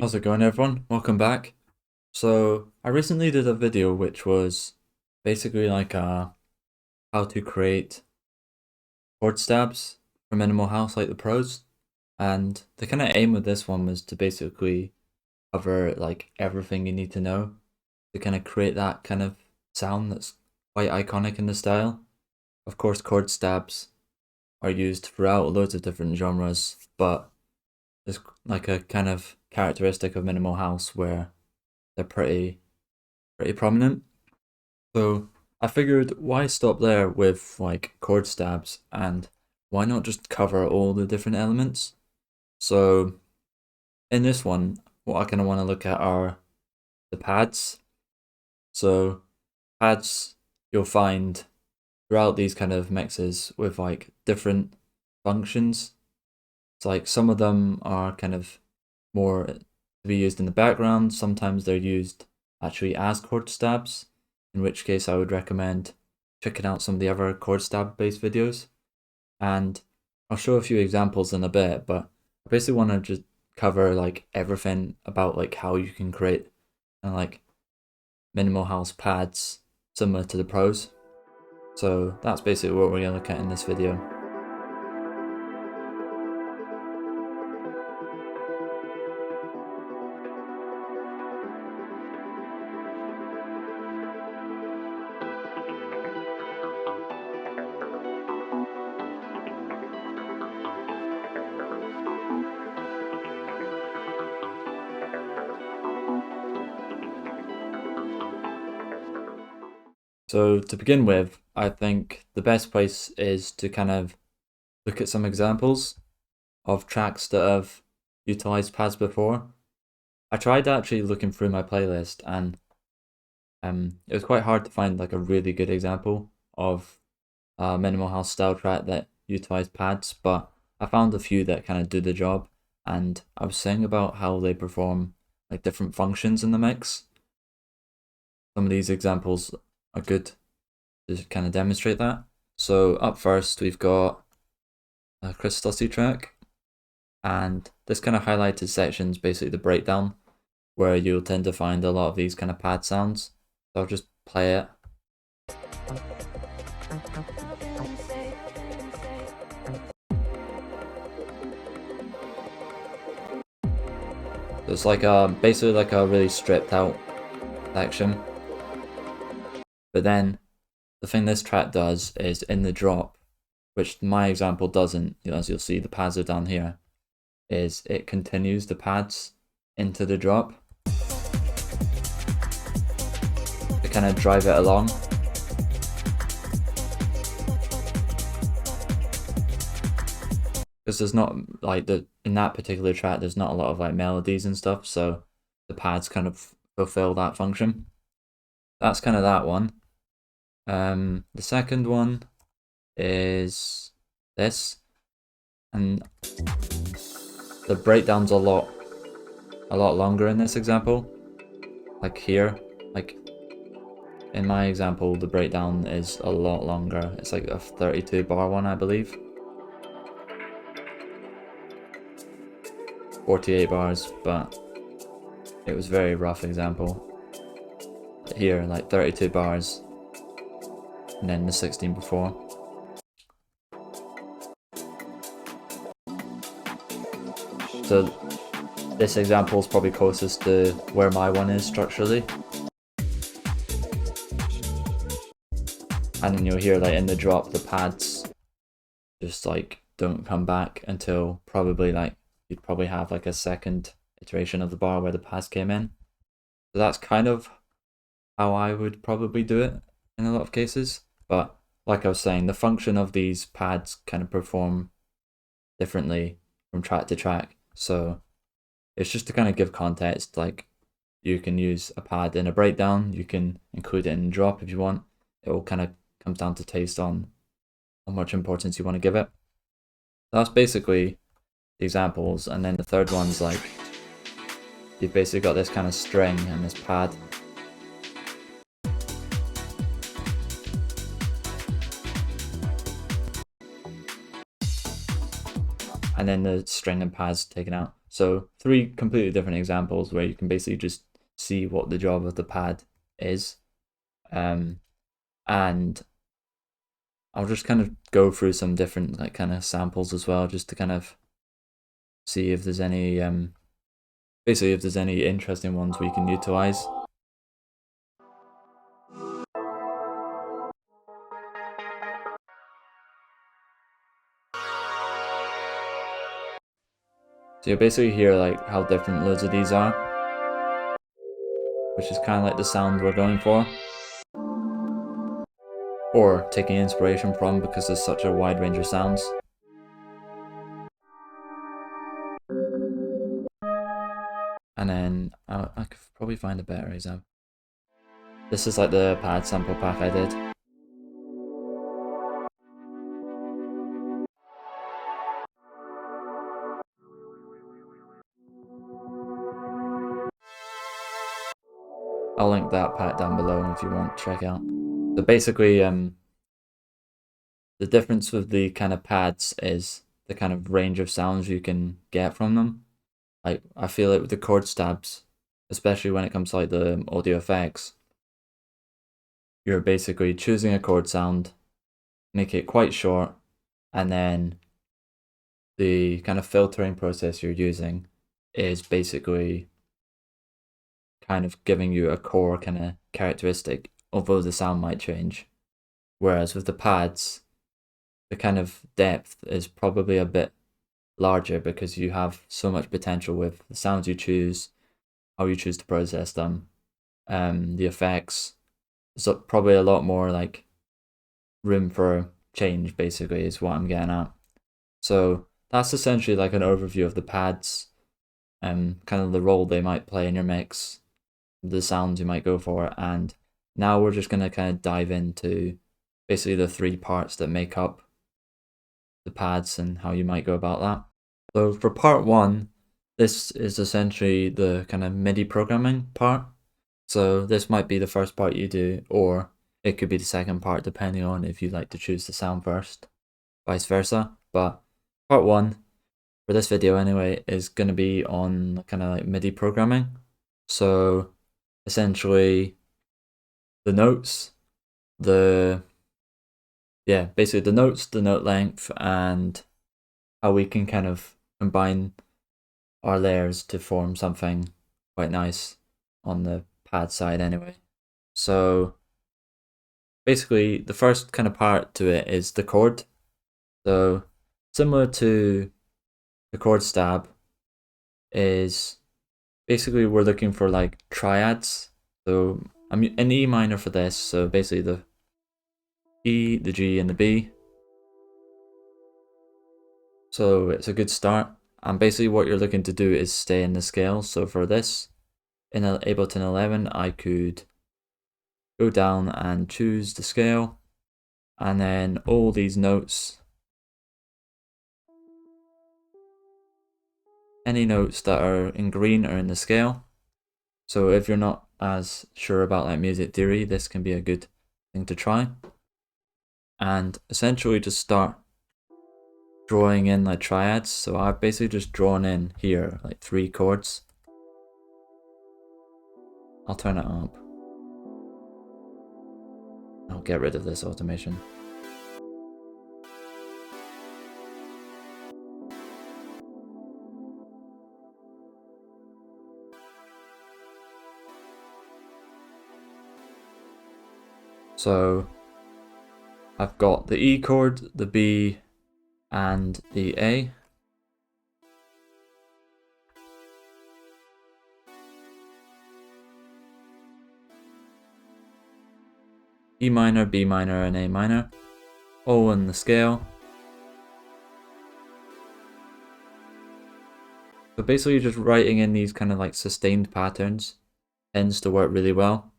How's it going, everyone? Welcome back. So I recently did a video which was basically like how to create chord stabs for minimal house like the pros. And the kind of aim of this one was to basically cover like everything you need to know to kind of create that kind of sound that's quite iconic in the style. Of course, chord stabs are used throughout loads of different genres, but there's like a kind of characteristic of minimal house where they're pretty prominent. So I figured why stop there with like chord stabs and why not just cover all the different elements? So in this one, what I kind of want to look at are the pads. So pads you'll find throughout these kind of mixes with like different functions. It's like some of them are kind of more to be used in the background. Sometimes they're used actually as chord stabs, in which case I would recommend checking out some of the other chord stab based videos. And I'll show a few examples in a bit, but I basically want to just cover like everything about like how you can create like minimal house pads similar to the pros. So that's basically what we're going to look at in this video. So to begin with, I think the best place is to kind of look at some examples of tracks that have utilized pads before. I tried actually looking through my playlist and it was quite hard to find like a really good example of a minimal house style track that utilized pads, but I found a few that kind of do the job. And I was saying about how they perform like different functions in the mix. Some of these examples are good to kind of demonstrate that. So up first we've got a Chris Stussy track, and this kind of highlighted section's basically the breakdown, where you'll tend to find a lot of these kind of pad sounds. So I'll just play it. So it's like basically like a really stripped out section. But then the thing this track does is in the drop, which my example doesn't, as you'll see the pads are down here, is it continues the pads into the drop to kind of drive it along. Because there's not like in that particular track there's not a lot of like melodies and stuff, so the pads kind of fulfill that function. That's kind of that one. The second one is this, and the breakdown's a lot longer in this example. Like here, like in my example, the breakdown is a lot longer. It's like a 32 bar one, I believe. 48 bars, but it was very rough example. Here, like 32 bars, and then the 16 before. So this example is probably closest to where my one is structurally. And then you'll hear like in the drop the pads just like don't come back until probably like you'd probably have like a second iteration of the bar where the pads came in. So that's kind of how I would probably do it in a lot of cases. But like I was saying, the function of these pads kind of perform differently from track to track. So it's just to kind of give context, like you can use a pad in a breakdown, you can include it in a drop if you want. It all kind of comes down to taste on how much importance you want to give it. That's basically the examples, and then the third one's like you've basically got this kind of string and this pad. And then the string and pads taken out. So 3 completely different examples where you can basically just see what the job of the pad is. And I'll just kind of go through some different like kind of samples as well, just to kind of see if there's any basically if there's any interesting ones we can utilize. So you'll basically hear like how different loads of these are, which is kind of like the sound we're going for, or taking inspiration from, because there's such a wide range of sounds. And then I could probably find a better example. This is like the pad sample pack I did. I'll link that pack down below if you want to check out. So basically, the difference with the kind of pads is the kind of range of sounds you can get from them. Like, I feel like with the chord stabs, especially when it comes to like the audio effects, you're basically choosing a chord sound, make it quite short, and then the kind of filtering process you're using is basically kind of giving you a core kind of characteristic, although the sound might change. Whereas with the pads, the kind of depth is probably a bit larger because you have so much potential with the sounds you choose, how you choose to process them, the effects. So probably a lot more like room for change, basically, is what I'm getting at. So that's essentially like an overview of the pads, kind of the role they might play in your mix, the sounds you might go for, and now we're just gonna kind of dive into basically the 3 parts that make up the pads and how you might go about that. So for part 1, this is essentially the kind of MIDI programming part. So this might be the first part you do, or it could be the second part depending on if you like to choose the sound first, vice versa. But part 1, for this video anyway, is going to be on kind of like MIDI programming. So essentially the notes, basically the notes, the note length, and how we can kind of combine our layers to form something quite nice on the pad side anyway. So basically the first kind of part to it is the chord. So similar to the chord stab, is basically we're looking for like triads. So I'm in E minor for this, so basically the E, the G, and the B. So it's a good start. And basically what you're looking to do is stay in the scale. So for this, in Ableton 11, I could go down and choose the scale, and then all these notes, any notes that are in green are in the scale. So if you're not as sure about like music theory, this can be a good thing to try. And essentially just start drawing in like triads. So I've basically just drawn in here like 3 chords. I'll turn it up. I'll get rid of this automation. So I've got the E chord, the B, and the A. E minor, B minor, and A minor, all in the scale. So basically just writing in these kind of like sustained patterns tends to work really well.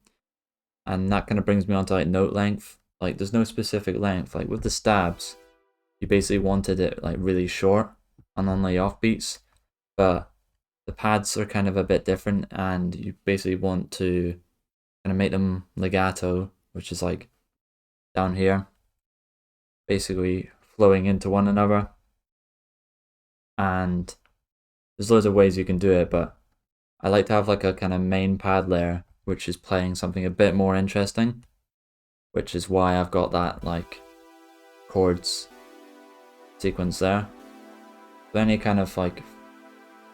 And that kind of brings me on to like note length. Like there's no specific length. Like with the stabs, you basically wanted it like really short and on the offbeats. But the pads are kind of a bit different, and you basically want to kind of make them legato, which is like down here, basically flowing into one another. And there's loads of ways you can do it, but I like to have like a kind of main pad layer which is playing something a bit more interesting, which is why I've got that like chords sequence there. So any kind of like,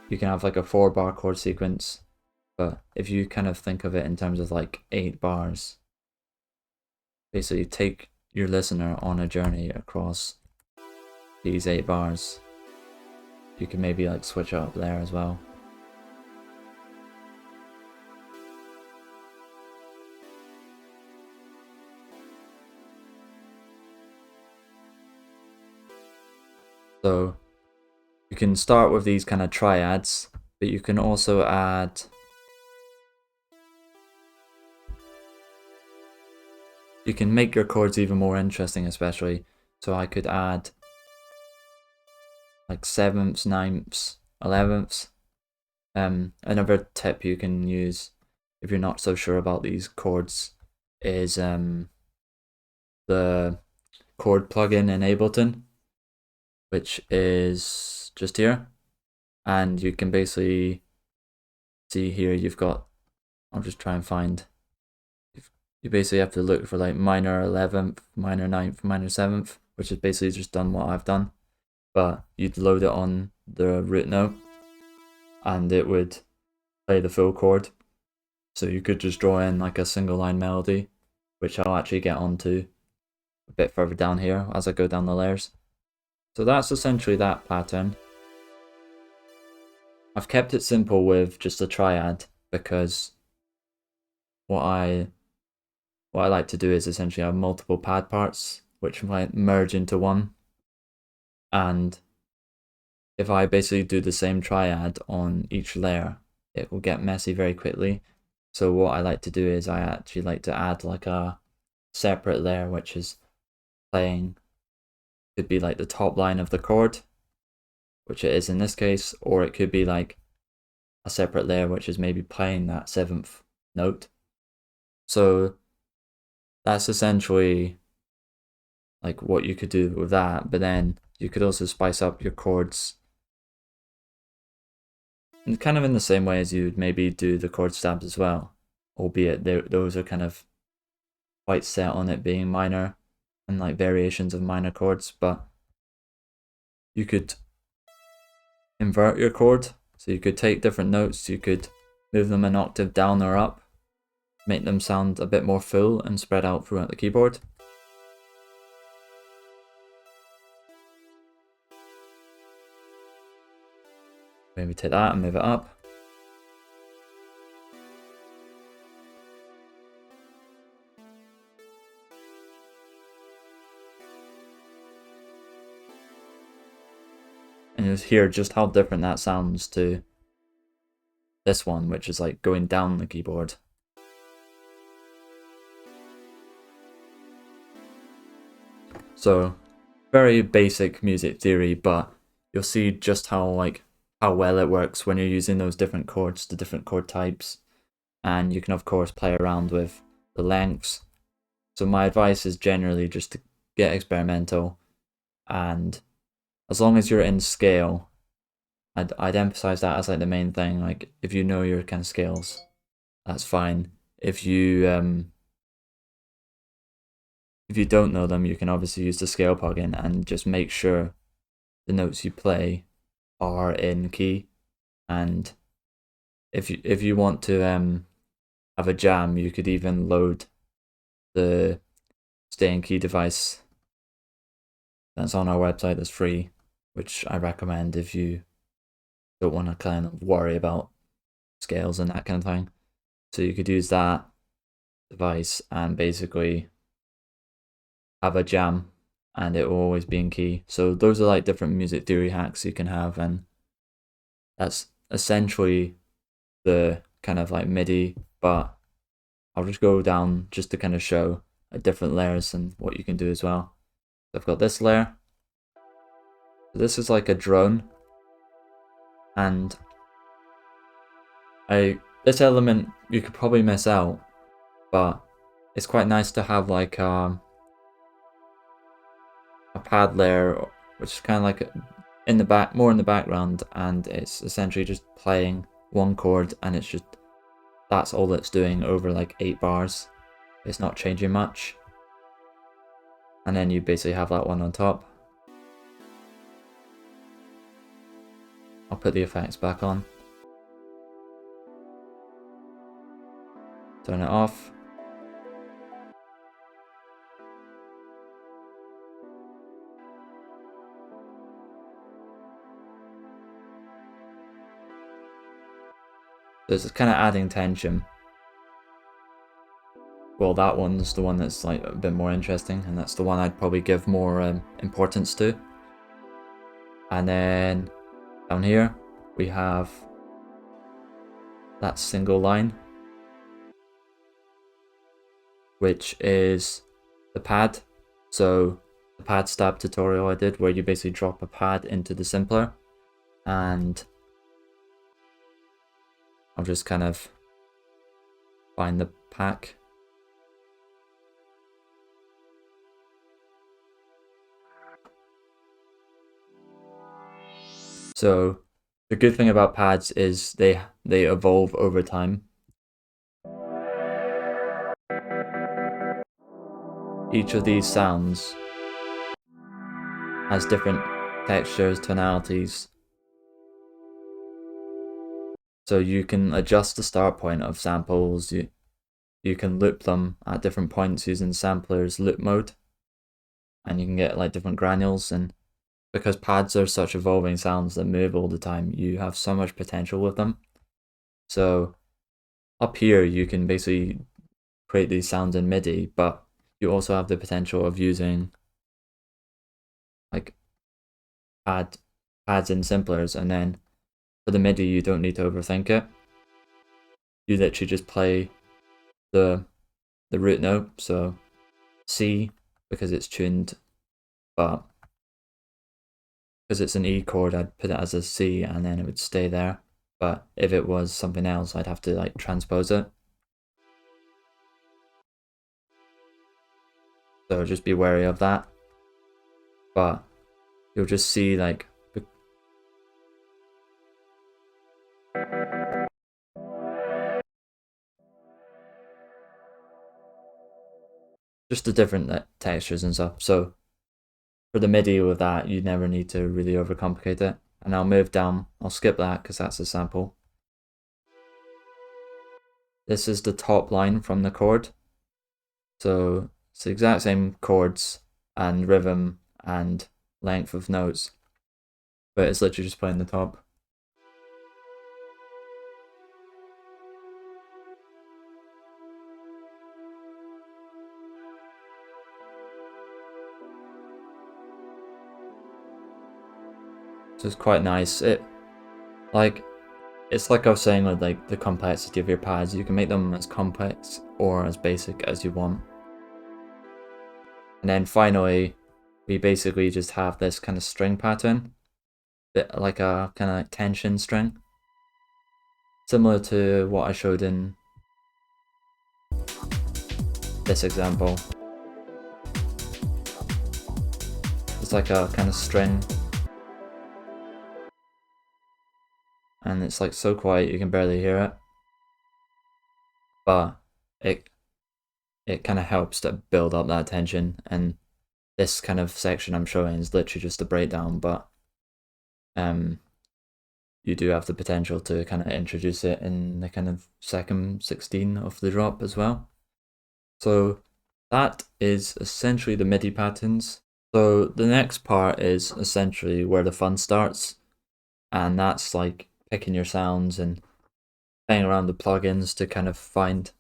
you can have like a 4-bar chord sequence, but if you kind of think of it in terms of like 8 bars, basically take your listener on a journey across these 8 bars. You can maybe like switch up there as well. So you can start with these kind of triads, but you can also add you can make your chords even more interesting, especially. So I could add like 7ths, 9ths, 11ths. Another tip you can use if you're not so sure about these chords is the chord plugin in Ableton, which is just here. And you can basically see here you've got, I'll just try and find, you basically have to look for like minor 11th, minor 9th, minor 7th, which is basically just done what I've done. But you'd load it on the root note and it would play the full chord. So you could just draw in like a single line melody, which I'll actually get onto a bit further down here as I go down the layers. So that's essentially that pattern. I've kept it simple with just a triad because what I like to do is essentially have multiple pad parts which might merge into one. And if I basically do the same triad on each layer, it will get messy very quickly. So what I like to do is I actually like to add like a separate layer which is playing, could be like the top line of the chord, which it is in this case, or it could be like a separate layer which is maybe playing that 7th note. So that's essentially like what you could do with that, but then you could also spice up your chords and kind of in the same way as you'd maybe do the chord stabs as well, albeit those are kind of quite set on it being minor and like variations of minor chords. But you could invert your chord, so you could take different notes, you could move them an octave down or up, make them sound a bit more full and spread out throughout the keyboard. Maybe take that and move it up. And you'll hear just how different that sounds to this one, which is like going down the keyboard. So very basic music theory, but you'll see just how well it works when you're using those different chords, the different chord types. And you can of course play around with the lengths. So my advice is generally just to get experimental, and as long as you're in scale, I'd emphasize that as like the main thing. Like if you know your kind of scales, that's fine. If you don't know them, you can obviously use the scale plugin and just make sure the notes you play are in key. And if you want to have a jam, you could even load the stay in key device that's on our website that's free, which I recommend if you don't want to kind of worry about scales and that kind of thing. So you could use that device and basically have a jam and it will always be in key. So those are like different music theory hacks you can have, and that's essentially the kind of like MIDI, but I'll just go down just to kind of show like different layers and what you can do as well. So I've got this layer. So this is like a drone, and this element you could probably miss out, but it's quite nice to have like a pad layer, which is kind of like in the back, more in the background, and it's essentially just playing one chord, and it's just, that's all it's doing over like 8 bars. It's not changing much. And then you basically have that one on top. I'll put the effects back on. Turn it off. So it's kind of adding tension. Well, that one's the one that's like a bit more interesting, and that's the one I'd probably give more importance to. And then down here we have that single line, which is the pad. So the pad stab tutorial I did, where you basically drop a pad into the simpler, and I'll just kind of find the pack. So the good thing about pads is they evolve over time. Each of these sounds has different textures, tonalities. So you can adjust the start point of samples. You can loop them at different points using sampler's loop mode, and you can get like different granules. And because pads are such evolving sounds that move all the time, you have so much potential with them. So up here you can basically create these sounds in MIDI, but you also have the potential of using like pads in simplers, and then for the MIDI you don't need to overthink it. You literally just play the root note, so C, because it's tuned, but because it's an E chord, I'd put it as a C and then it would stay there. But if it was something else, I'd have to like transpose it. So just be wary of that. But you'll just see like just the different textures and stuff. So for the MIDI with that, you never need to really overcomplicate it. And I'll move down, I'll skip that because that's a sample. This is the top line from the chord. So it's the exact same chords and rhythm and length of notes, but it's literally just playing the top. So it's quite nice. It's like I was saying with like the complexity of your pads, you can make them as complex or as basic as you want. And then finally, we basically just have this kind of string pattern, bit like a kind of tension string, similar to what I showed in this example. It's like a kind of string, and it's like so quiet you can barely hear it, but it kind of helps to build up that tension. And this kind of section I'm showing is literally just a breakdown, but you do have the potential to kind of introduce it in the kind of second 16 of the drop as well. So that is essentially the MIDI patterns. So the next part is essentially where the fun starts, and that's like picking your sounds and playing around the plugins to kind of find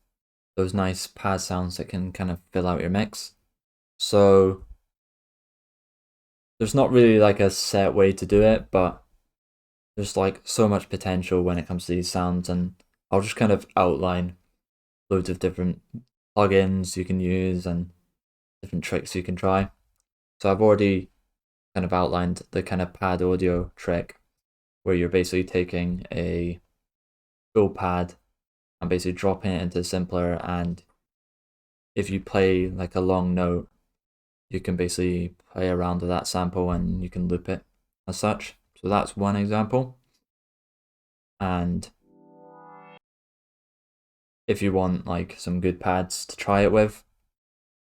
those nice pad sounds that can kind of fill out your mix. So there's not really like a set way to do it, but there's like so much potential when it comes to these sounds, and I'll just kind of outline loads of different plugins you can use and different tricks you can try. So I've already kind of outlined the kind of pad audio trick, where you're basically taking a full pad and basically dropping it into simpler, and if you play like a long note, you can basically play around with that sample and you can loop it as such. So that's one example. And if you want like some good pads to try it with,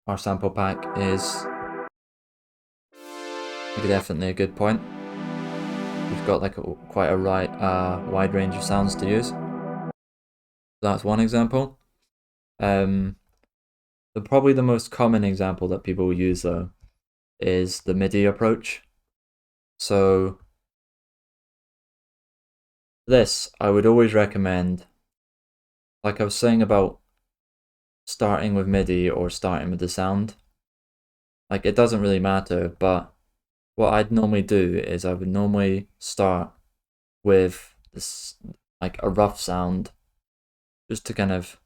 our sample pack is definitely a good point. We've got like quite a wide range of sounds to use. That's one example. Probably the most common example that people use though is the MIDI approach. So this I would always recommend, like I was saying about starting with MIDI or starting with the sound. Like it doesn't really matter, but what I'd normally do is I would normally start with this like a rough sound just to kind of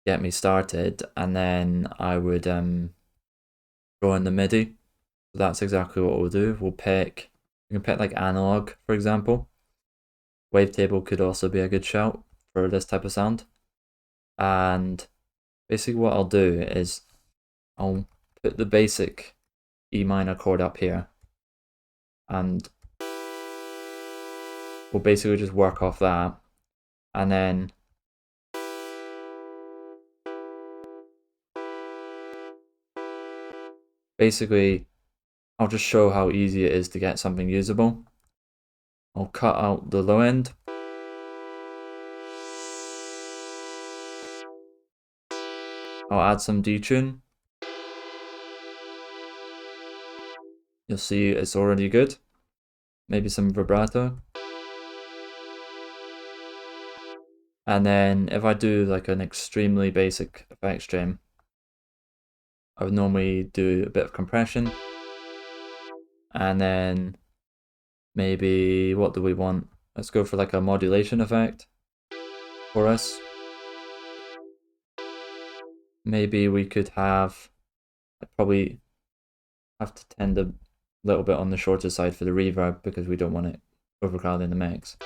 get me started, and then I would draw in the MIDI. So that's exactly what we'll do. We can pick like analog, for example. Wavetable could also be a good shout for this type of sound. And basically what I'll do is I'll put the basic E minor chord up here, and we'll basically just work off that, and then basically I'll just show how easy it is to get something usable. I'll cut out the low end. I'll add some detune. You'll see it's already good. Maybe some vibrato. And then if I do like an extremely basic effect stream, I would normally do a bit of compression. And then maybe, what do we want? Let's go for like a modulation effect for us. Maybe we could have, I'd probably have to tend a little bit on the shorter side for the reverb because we don't want it overcrowding the mix.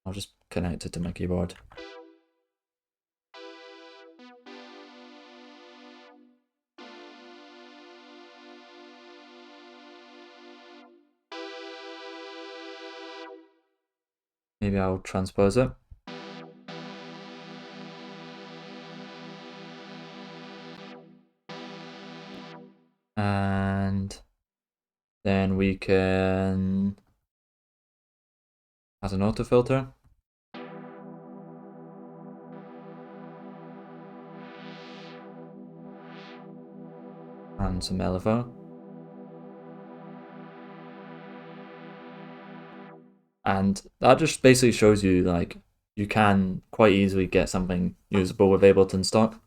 I'll just connect it to my keyboard. Maybe I'll transpose it. And then we can add an auto filter. And some LFO. And that just basically shows you like you can quite easily get something usable with Ableton stock.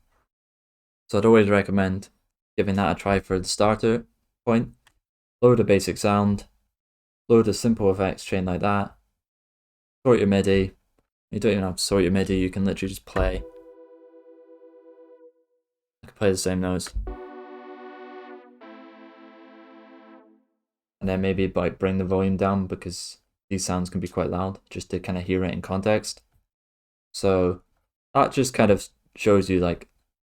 So I'd always recommend giving that a try for the starter point. Load a basic sound, load a simple effects chain like that, sort your MIDI. You don't even have to sort your MIDI, you can literally just play. I can play the same notes. And then maybe like bring the volume down because these sounds can be quite loud, just to kind of hear it in context. So that just kind of shows you like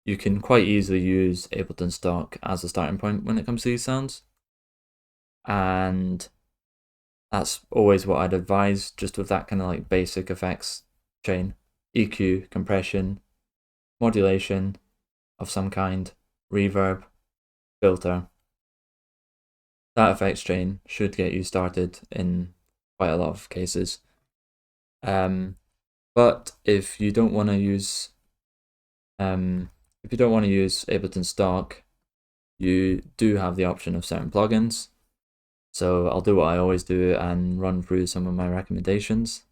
you can quite easily use Ableton stock as a starting point when it comes to these sounds. And that's always what I'd advise, just with that kind of like basic effects chain: EQ, compression, modulation of some kind, reverb, filter. That effects chain should get you started in quite a lot of cases. But if you don't want to use Ableton stock, you do have the option of certain plugins. So I'll do what I always do and run through some of my recommendations.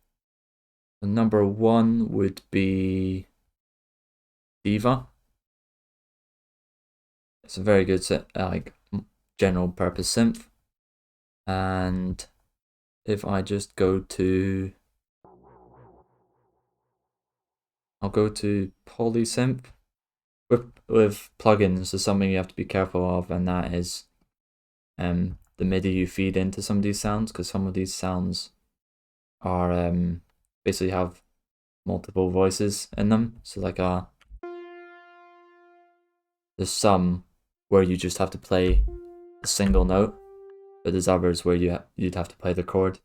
The number one would be Diva. It's a very good like general purpose synth. And if I just I'll go to polysynth. With plugins, there's something you have to be careful of, and that is the MIDI you feed into some of these sounds, because some of these sounds are basically have multiple voices in them. So like there's some where you just have to play a single note, but there's others where you'd have to play the chord.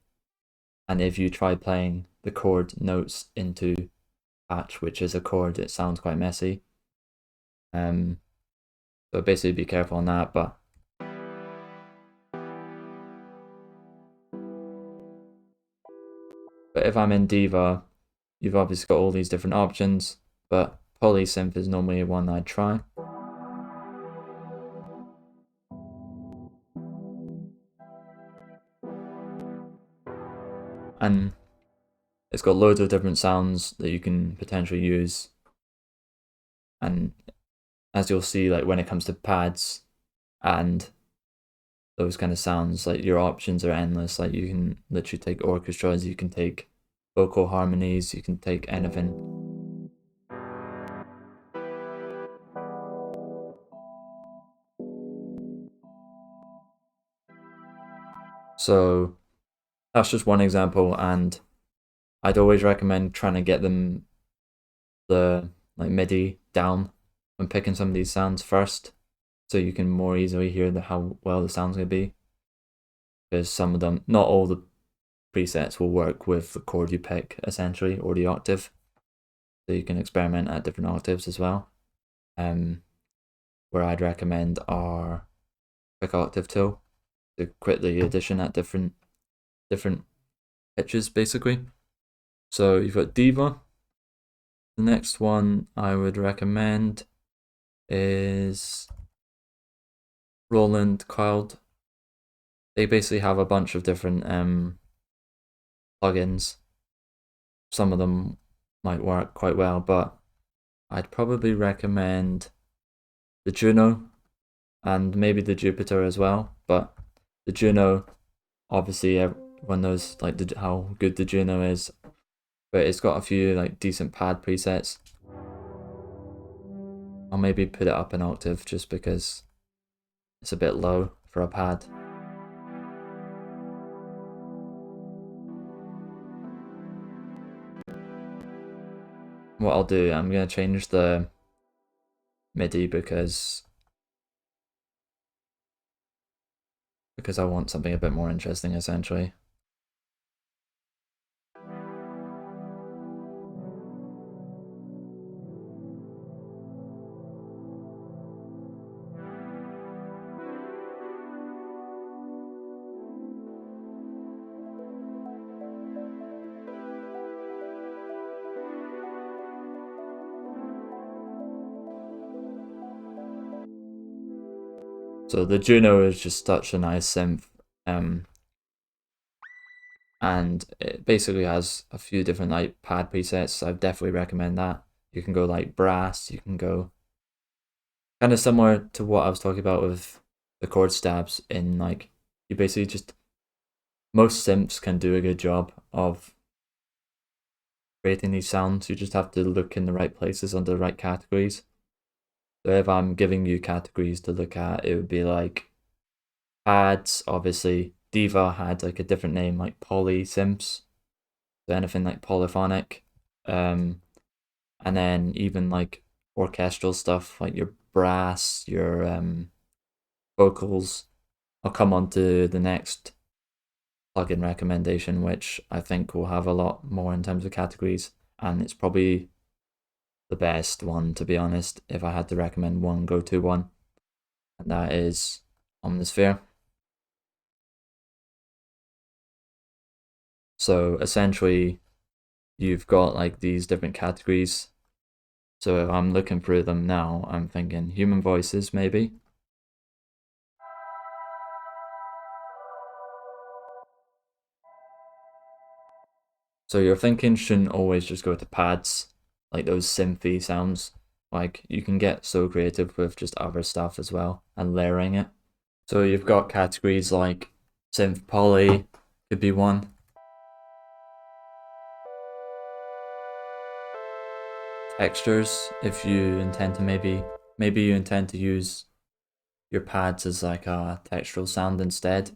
And if you try playing the chord notes into patch, which is a chord, it sounds quite messy. So basically be careful on that, but if I'm in Diva, you've obviously got all these different options, but polysynth is normally one I'd try. And it's got loads of different sounds that you can potentially use. And as you'll see, like when it comes to pads and those kind of sounds, like your options are endless. Like you can literally take orchestras, you can take vocal harmonies, you can take anything. So that's just one example, and I'd always recommend trying to get the like MIDI down when picking some of these sounds first, so you can more easily hear how well the sound's gonna be. Because some of them, not all the presets will work with the chord you pick essentially, or the octave. So you can experiment at different octaves as well. Where I'd recommend our quick octave tool to quickly addition at different pitches basically. So you've got Diva. The next one I would recommend is Roland Cloud. They basically have a bunch of different plugins. Some of them might work quite well, but I'd probably recommend the Juno and maybe the Jupiter as well. But the Juno, obviously everyone knows like how good the Juno is, but it's got a few like decent pad presets. I'll maybe put it up an octave just because it's a bit low for a pad. What I'll do, I'm going to change the MIDI because I want something a bit more interesting essentially. So the Juno is just such a nice synth, and it basically has a few different like pad presets. So I definitely recommend that. You can go like brass, you can go kind of similar to what I was talking about with the chord stabs, in like you basically just, most synths can do a good job of creating these sounds. You just have to look in the right places under the right categories. So if I'm giving you categories to look at, it would be like pads, obviously. Diva had like a different name, like polysynths. So anything like polyphonic. And then even like orchestral stuff, like your brass, your vocals. I'll come on to the next plugin recommendation, which I think will have a lot more in terms of categories, and it's probably the best one, to be honest, if I had to recommend one go-to one, and that is Omnisphere. So essentially, you've got like these different categories. So if I'm looking through them now, I'm thinking human voices, maybe. So your thinking shouldn't always just go to pads, like those synthy sounds. Like you can get so creative with just other stuff as well and layering it. So you've got categories like synth poly could be one. Textures, if you intend to maybe you intend to use your pads as like a textural sound instead.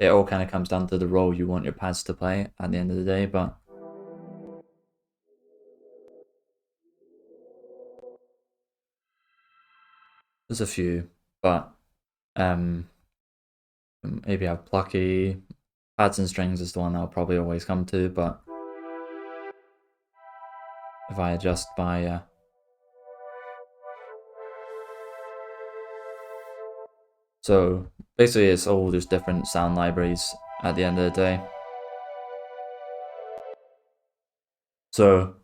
It all kind of comes down to the role you want your pads to play at the end of the day, but there's a few. But maybe have plucky. Pads and strings is the one I'll probably always come to, but if I adjust by so basically it's all just different sound libraries at the end of the day. So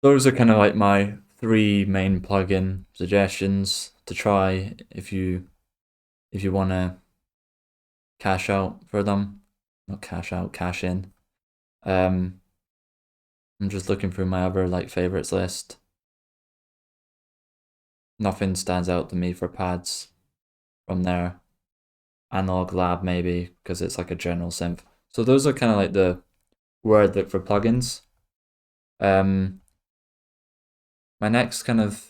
those are kind of like my 3 main plugin suggestions to try if you want to cash out for them. Not cash out, cash in. I'm just looking through my other like favorites list. Nothing stands out to me for pads from there. Analog Lab maybe, because it's like a general synth. So those are kind of like the word that for plugins. My next kind of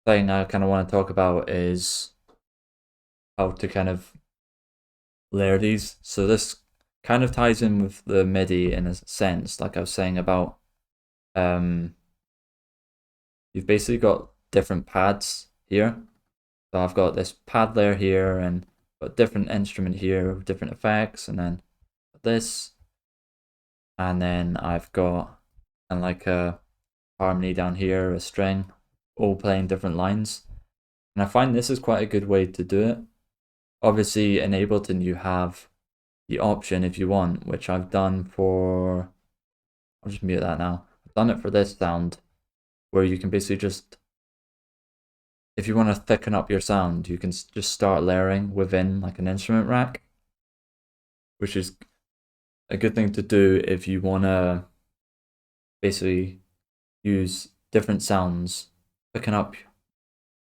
thing I kind of want to talk about is how to kind of layer these. So this kind of ties in with the MIDI in a sense, like I was saying about you've basically got different pads here. So I've got this pad layer here and got different instrument here with different effects, and then this, and then I've got and like a harmony down here, a string, all playing different lines. And I find this is quite a good way to do it. Obviously in Ableton you have the option if you want, which I've done for, I'll just mute that now. I've done it for this sound, where you can basically just, if you want to thicken up your sound, you can just start layering within like an instrument rack, which is a good thing to do if you want to basically use different sounds, picking up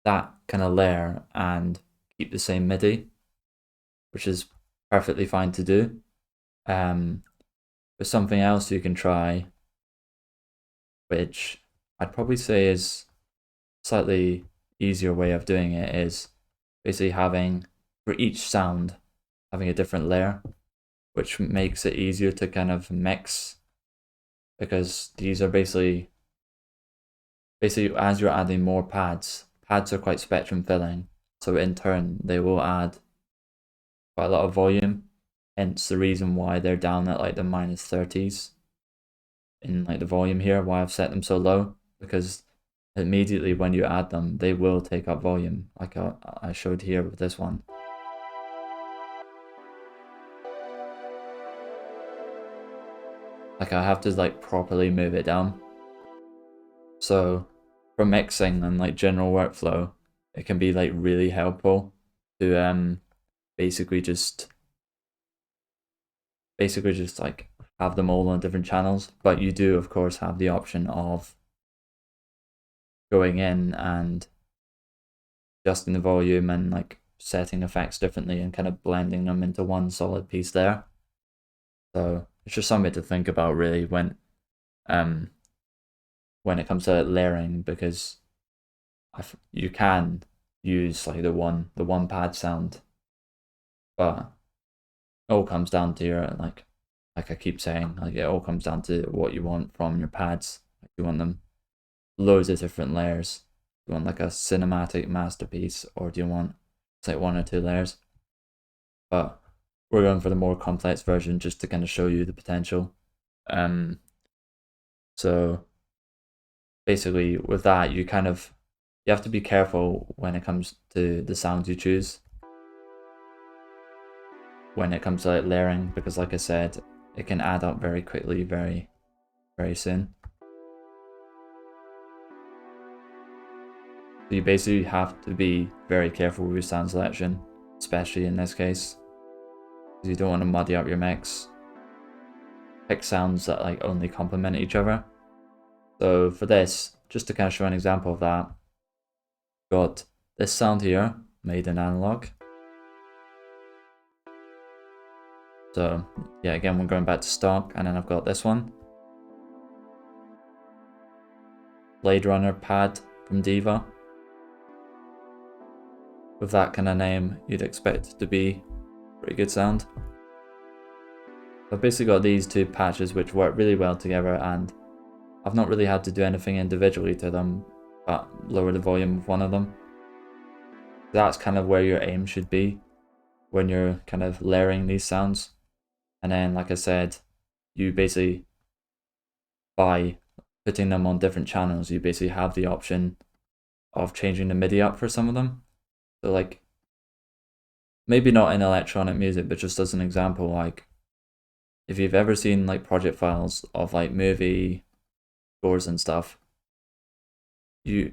that kind of layer and keep the same MIDI, which is perfectly fine to do. But something else you can try, which I'd probably say is slightly easier way of doing it, is basically having, for each sound, having a different layer, which makes it easier to kind of mix, because these are basically as you're adding more pads are quite spectrum filling, so in turn they will add quite a lot of volume, hence the reason why they're down at like the -30s in like the volume here, why I've set them so low, because immediately when you add them they will take up volume, like I showed here with this one. Like I have to like properly move it down. So for mixing and like general workflow, it can be like really helpful to basically just like have them all on different channels. But you do of course have the option of going in and adjusting the volume and like setting effects differently and kind of blending them into one solid piece there. So it's just something to think about really when it comes to layering, because you can use like the one pad sound, but it all comes down to your like I keep saying, like it all comes down to what you want from your pads. Like you want them loads of different layers. Do you want like a cinematic masterpiece, or do you want like 1 or 2 layers? But we're going for the more complex version just to kind of show you the potential. So basically with that you have to be careful when it comes to the sounds you choose when it comes to like layering, because like I said, it can add up very quickly, very soon. So you basically have to be very careful with your sound selection, especially in this case, because you don't want to muddy up your mix. Pick sounds that like only complement each other. So for this, just to kind of show an example of that, got this sound here made in analog. So yeah, again we're going back to stock, and then I've got this one, Blade Runner pad from Diva. With that kind of name, you'd expect it to be pretty good sound. I've basically got these 2 patches which work really well together, and I've not really had to do anything individually to them but lower the volume of one of them. That's kind of where your aim should be. when you're kind of layering these sounds. And then, like I said, you basically, by putting them on different channels, you basically have the option of changing the MIDI up for some of them. So like, maybe not in electronic music, but just as an example, like if you've ever seen like project files of like movie scores and stuff, you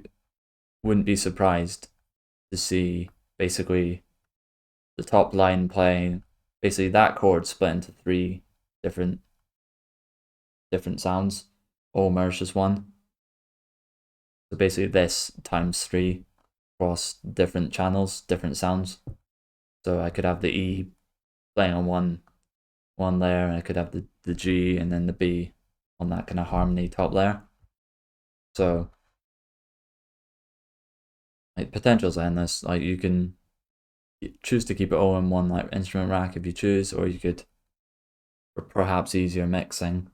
wouldn't be surprised to see basically the top line playing basically that chord split into three different sounds, all merged as one. So basically this times three across different channels, different sounds. So I could have the E playing on one layer, and I could have the G and then the B on that kind of harmony top layer. So like potential's endless. Like you can choose to keep it all in one like instrument rack if you choose, or you could, for perhaps easier mixing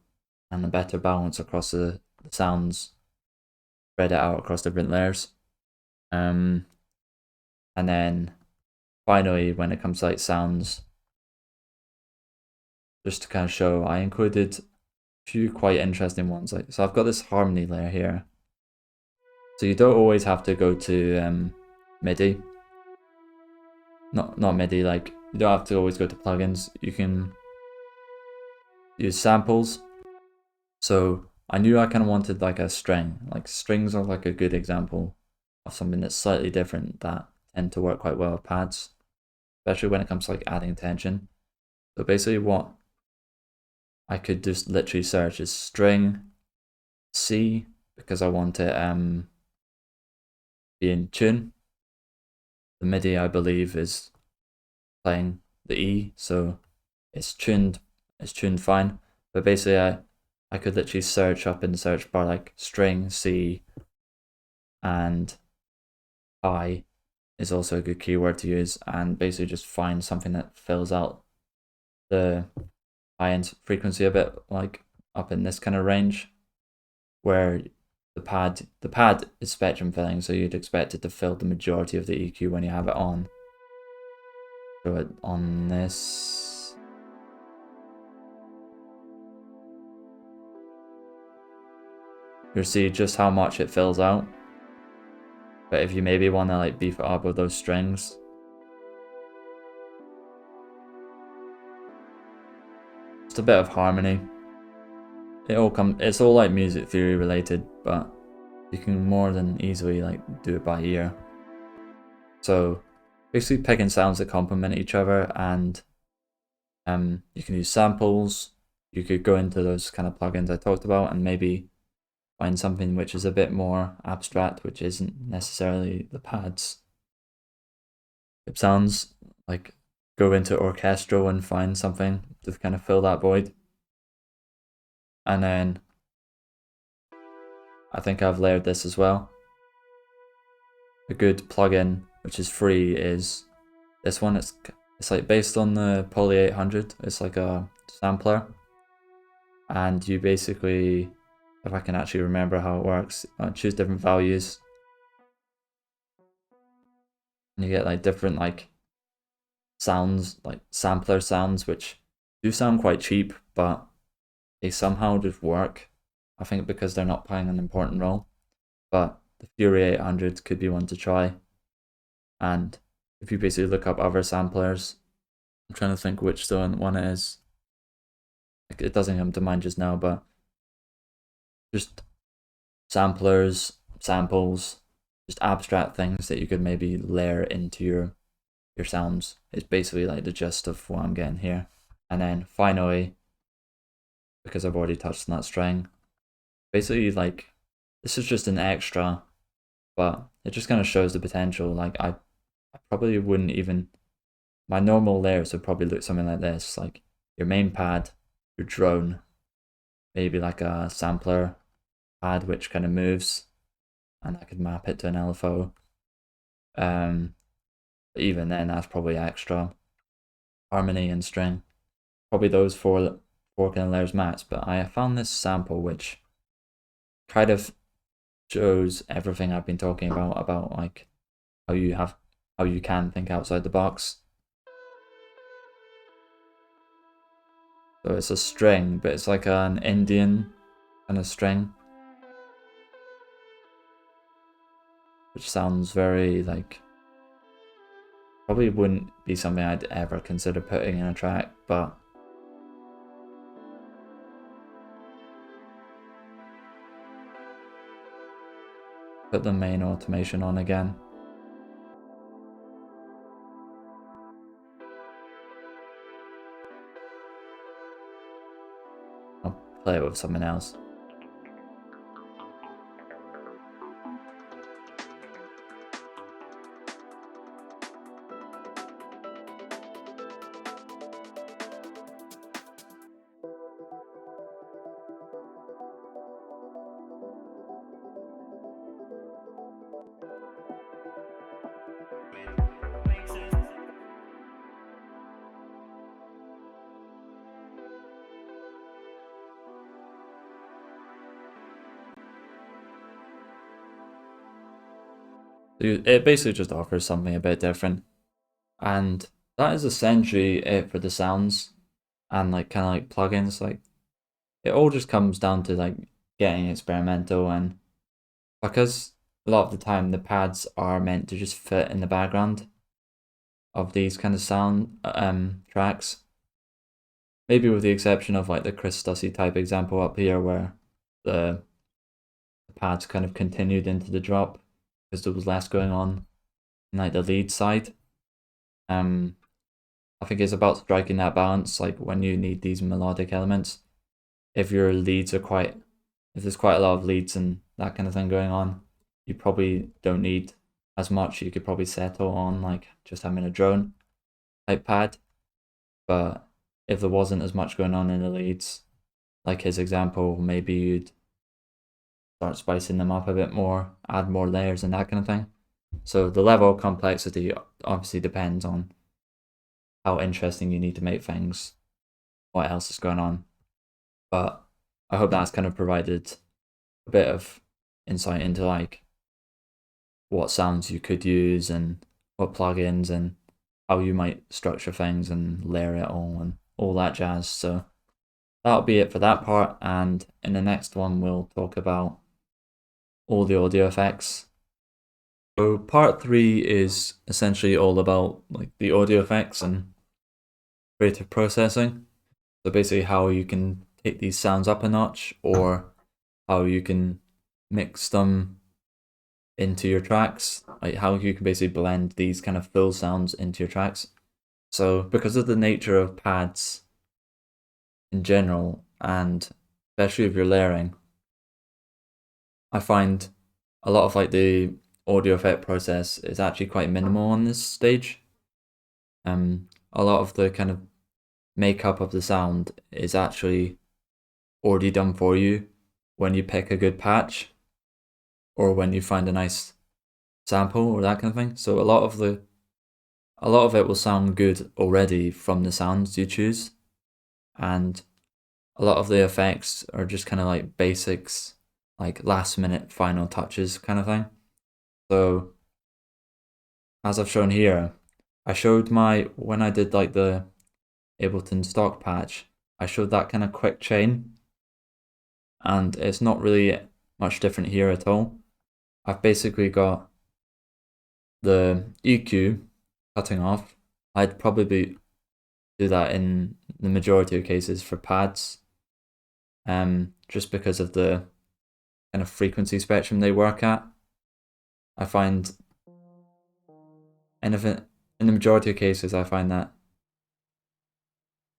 and a better balance across the sounds, spread it out across different layers. And then finally, when it comes to like sounds, just to kind of show, I included a few quite interesting ones. Like, so I've got this harmony layer here. So you don't always have to go to MIDI. Not MIDI, like you don't have to always go to plugins. You can use samples. So I knew I kind of wanted like a string. Like strings are like a good example of something that's slightly different that tend to work quite well with pads, especially when it comes to like adding tension. So basically what I could just literally search is string C, because I want it be in tune. The MIDI, I believe, is playing the E, so it's tuned fine. But basically I could literally search up in the search bar like string C, and I is also a good keyword to use, and basically just find something that fills out the high end frequency a bit, like up in this kind of range, where the pad is spectrum filling, so you'd expect it to fill the majority of the EQ when you have it on. So it on this, you'll see just how much it fills out. But if you maybe want to like beef it up with those strings, just a bit of harmony. It's all like music theory related, but you can more than easily like do it by ear. So basically picking sounds that complement each other, and you can use samples. You could go into those kind of plugins I talked about and maybe find something which is a bit more abstract, which isn't necessarily the pads. It sounds like go into orchestral and find something to kind of fill that void. And then I think I've layered this as well. A good plugin which is free is this one. It's like based on the Poly 800. It's like a sampler, and you basically, if I can actually remember how it works, choose different values, and you get like different like sounds, like sampler sounds, which do sound quite cheap, but they somehow just work. I think because they're not playing an important role. But the Fury 800 could be one to try. And if you basically look up other samplers, I'm trying to think which one it is. It doesn't come to mind just now, but just samplers, samples, just abstract things that you could maybe layer into your sounds is basically like the gist of what I'm getting here. And then finally, because I've already touched on that string, basically like this is just an extra, but it just kind of shows the potential. Like I probably wouldn't even, my normal layers would probably look something like this, like your main pad, your drone, maybe like a sampler pad which kind of moves, and I could map it to an LFO. But even then, that's probably extra. Harmony and string, probably those four kind of layers max. But I found this sample which kind of shows everything I've been talking about like how you can think outside the box. So it's a string, but it's like an Indian kind of string, which sounds very like, probably wouldn't be something I'd ever consider putting in a track, but put the main automation on again. I'll play it with something else. It basically just offers something a bit different, and that is essentially it for the sounds and like kind of like plugins. Like it all just comes down to like getting experimental, and because a lot of the time the pads are meant to just fit in the background of these kind of sound tracks. Maybe with the exception of like the Chris Stussy type example up here where the pads kind of continued into the drop because there was less going on in like the lead side. I think it's about striking that balance, like when you need these melodic elements. If your leads are if there's quite a lot of leads and that kind of thing going on, you probably don't need as much. You could probably settle on like just having a drone type pad. But if there wasn't as much going on in the leads, like his example, maybe you'd start spicing them up a bit more, add more layers and that kind of thing. So the level of complexity obviously depends on how interesting you need to make things, what else is going on. But I hope that's kind of provided a bit of insight into like what sounds you could use and what plugins and how you might structure things and layer it all and all that jazz. So that'll be it for that part, and in the next one we'll talk about all the audio effects. So part 3 is essentially all about like the audio effects and creative processing. So basically how you can take these sounds up a notch, or how you can mix them into your tracks, like how you can basically blend these kind of full sounds into your tracks. So because of the nature of pads in general, and especially if you're layering, I find a lot of like the audio effect process is actually quite minimal on this stage. A lot of the kind of makeup of the sound is actually already done for you when you pick a good patch or when you find a nice sample or that kind of thing. So a lot of it will sound good already from the sounds you choose, and a lot of the effects are just kind of like basics, like last minute final touches kind of thing. So as I've shown here, I showed when I did like the Ableton stock patch, I showed that kind of quick chain, and it's not really much different here at all. I've basically got the EQ cutting off. I'd probably do that in the majority of cases for pads, just because of the kind of frequency spectrum they work at. I find, and if in the majority of cases, I find that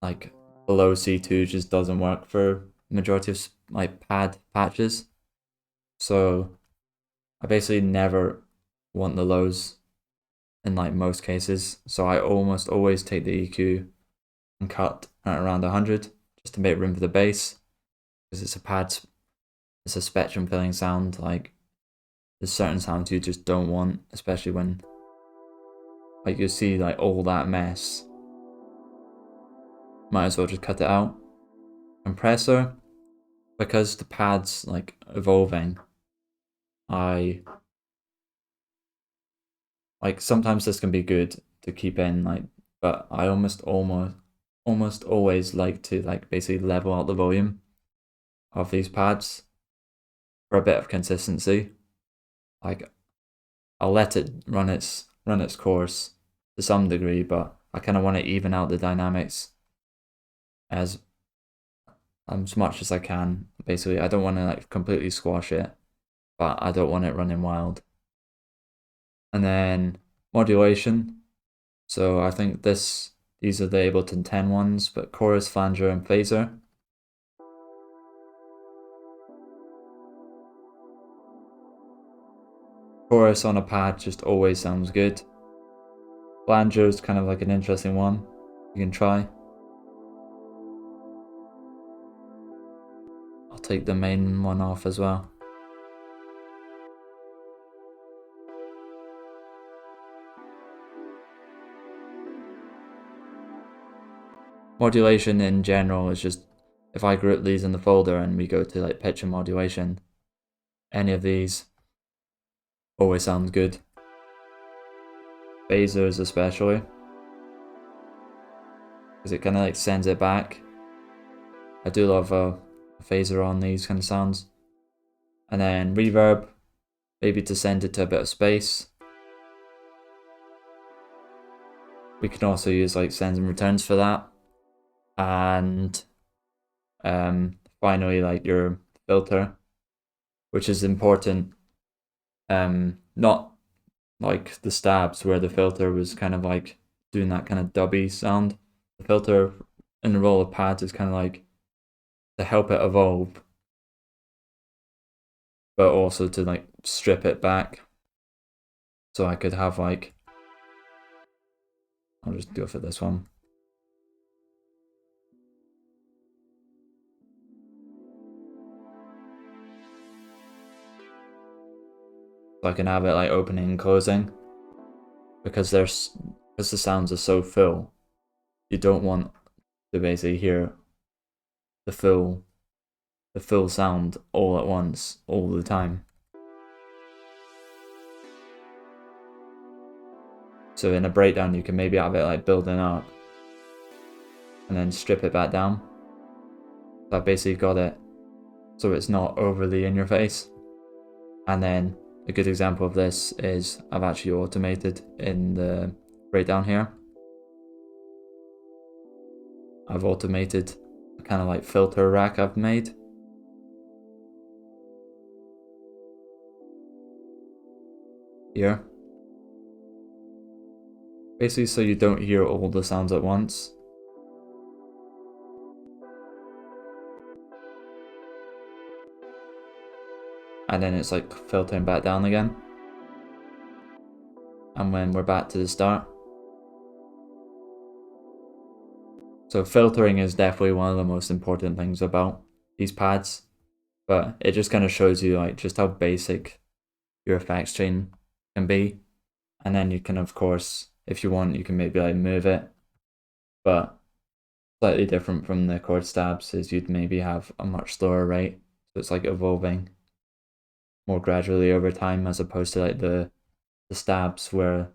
like below C2 just doesn't work for majority of like pad patches. So I basically never want the lows in like most cases. So I almost always take the EQ and cut at around 100 just to make room for the bass, because it's a spectrum filling sound. Like there's certain sounds you just don't want, especially when like you see like all that mess. Might as well just cut it out. Compressor, because the pad's like evolving, I like sometimes this can be good to keep in, like, but I almost almost always like to basically level out the volume of these pads for a bit of consistency. Like, I'll let it run its course to some degree, but I kind of want to even out the dynamics as much as I can. Basically, I don't want to completely squash it, but I don't want it running wild. And then modulation. So I think these are the Ableton 10 ones, but chorus, flanger, and phaser. Chorus on a pad just always sounds good. Flanger is kind of like an interesting one you can try. I'll take the main one off as well. Modulation in general is just, if I group these in the folder and we go to pitch and modulation, any of these always sounds good. Phasers especially, because it kind of sends it back. I do love a phaser on these kind of sounds. And then reverb, maybe to send it to a bit of space. We can also use sends and returns for that. And finally your filter, which is important. Not like the stabs where the filter was kind of doing that kind of dubby sound. The filter in the role of pads is kind of to help it evolve, but also to strip it back. So I could have I'll just do it for this one. So I can have it opening and closing, because the sounds are so full. You don't want to basically hear the full sound all at once, all the time. So in a breakdown, you can maybe have it building up and then strip it back down. So I've basically got it so it's not overly in your face. And then a good example of this is I've actually automated in the breakdown here. I've automated a kind of filter rack I've made. Here. Basically so you don't hear all the sounds at once. And then it's filtering back down again. And when we're back to the start. So filtering is definitely one of the most important things about these pads, but it just kind of shows you just how basic your effects chain can be. And then you can, of course, if you want, you can maybe move it, but slightly different from the chord stabs is you'd maybe have a much slower rate. So it's evolving more gradually over time, as opposed to the stabs where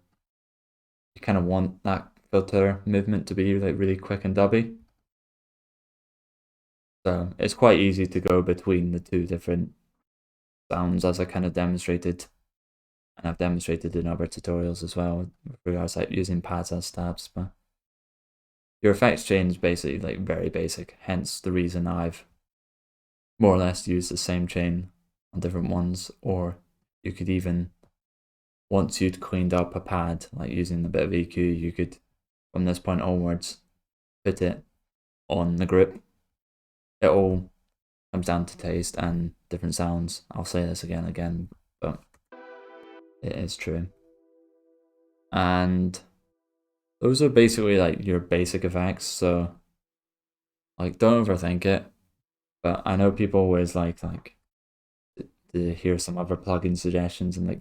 you kind of want that filter movement to be really quick and dubby. So it's quite easy to go between the two different sounds, as I kind of demonstrated, and I've demonstrated in other tutorials as well with regards using pads as stabs. But your effects chain is basically very basic, hence the reason I've more or less used the same chain on different ones. Or you could even, once you'd cleaned up a pad, using a bit of EQ, you could, from this point onwards, put it on the grip. It all comes down to taste and different sounds. I'll say this again, but it is true. And those are basically your basic effects. So don't overthink it. But I know people always like to hear some other plugin suggestions and a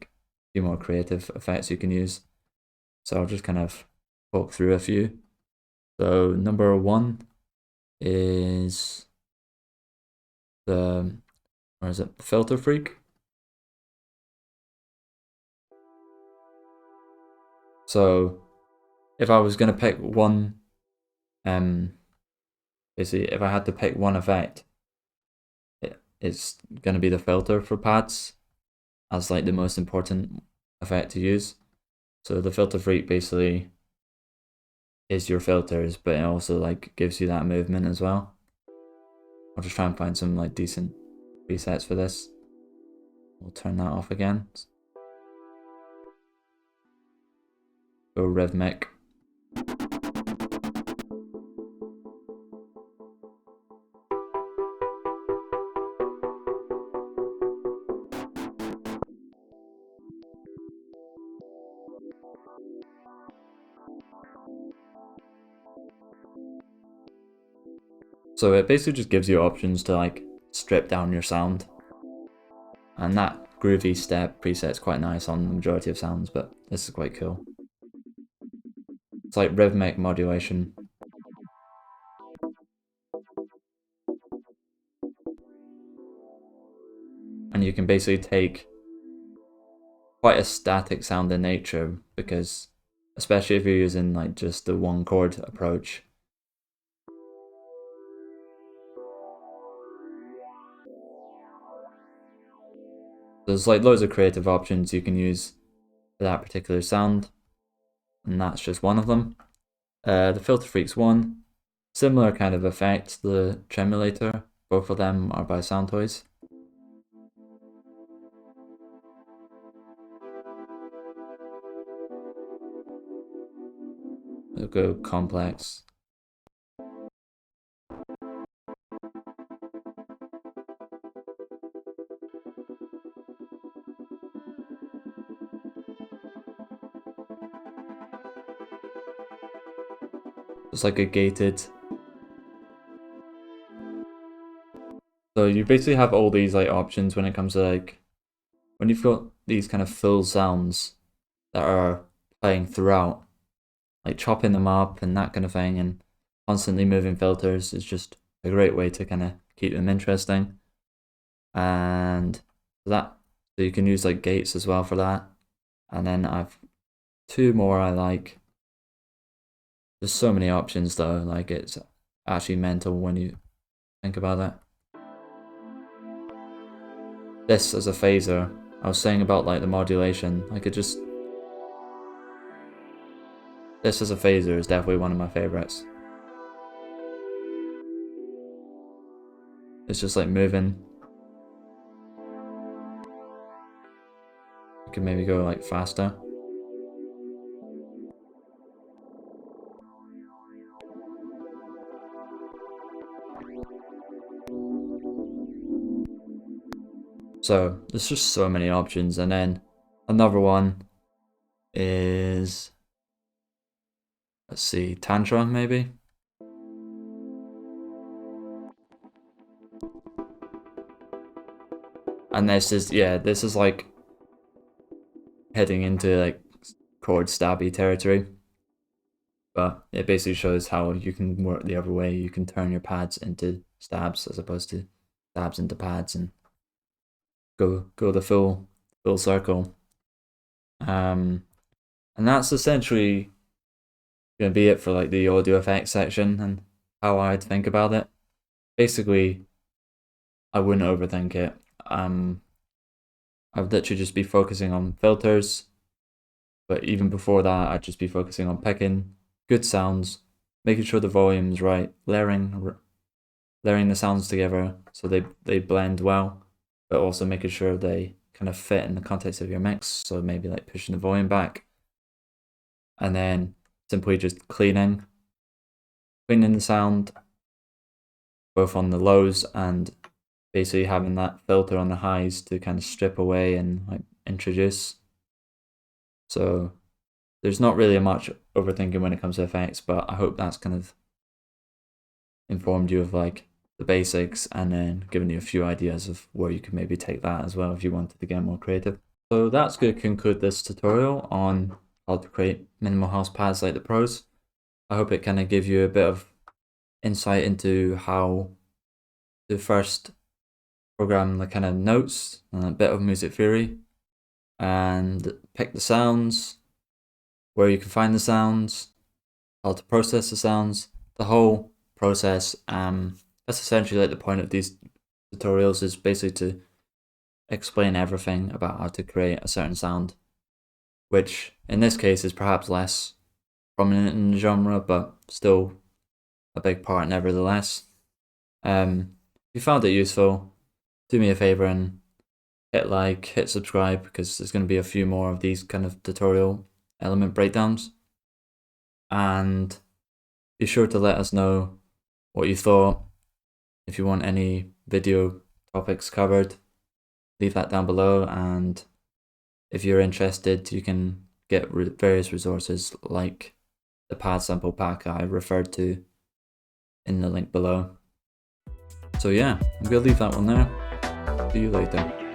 few more creative effects you can use. So I'll just kind of talk through a few. So number one is the Filter Freak. So if I was gonna pick one basically, if I had to pick one effect, it's going to be the filter for pads as like the most important effect to use. So the filter freak basically is your filters, but it also like gives you that movement as well. I'll just try and find some like decent presets for this. We'll turn that off again. Go rhythmic. So it basically just gives you options to like strip down your sound. And that groovy step preset's quite nice on the majority of sounds, but this is quite cool. It's like rhythmic modulation. And you can basically take quite a static sound in nature, because especially if you're using like just the one chord approach, there's like loads of creative options you can use for that particular sound, and that's just one of them. The Filter Freaks one, similar kind of effect, the Tremulator, both of them are by Sound Toys. We'll go complex. It's like a gated. So you basically have all these like options when it comes to like, when you've got these kind of full sounds that are playing throughout, like chopping them up and that kind of thing, and constantly moving filters is just a great way to kind of keep them interesting. And so you can use like gates as well for that. And then I've two more I like. There's so many options though, like it's actually mental when you think about it. This as a phaser, I was saying about like the modulation, I could just... This as a phaser is definitely one of my favorites. It's just like moving. You can maybe go like faster. So there's just so many options. And then another one is, let's see, Tantra maybe. And this is like heading into like chord stabby territory. But it basically shows how you can work the other way. You can turn your pads into stabs as opposed to stabs into pads, and go the full circle. And that's essentially gonna be it for like the audio effects section and how I'd think about it. Basically, I wouldn't overthink it. I'd literally just be focusing on filters, but even before that, I'd just be focusing on picking good sounds, making sure the volume's right, layering the sounds together so they blend well, but also making sure they kind of fit in the context of your mix. So maybe like pushing the volume back, and then simply just cleaning the sound, both on the lows and basically having that filter on the highs to kind of strip away and like introduce. So there's not really much overthinking when it comes to effects, but I hope that's kind of informed you of like the basics, and then given you a few ideas of where you could maybe take that as well if you wanted to get more creative. So that's going to conclude this tutorial on how to create minimal house pads like the pros. I hope it kind of gives you a bit of insight into how to first program the kind of notes and a bit of music theory, and pick the sounds, where you can find the sounds, how to process the sounds, the whole process. That's essentially like the point of these tutorials, is basically to explain everything about how to create a certain sound, which in this case is perhaps less prominent in the genre, but still a big part nevertheless. If you found it useful, do me a favor and hit like, hit subscribe, because there's going to be a few more of these kind of tutorial element breakdowns. And be sure to let us know what you thought. If you want any video topics covered, leave that down below. And if you're interested, you can get various resources like the pad sample pack I referred to in the link below. So yeah, I'm gonna leave that one there. See you later.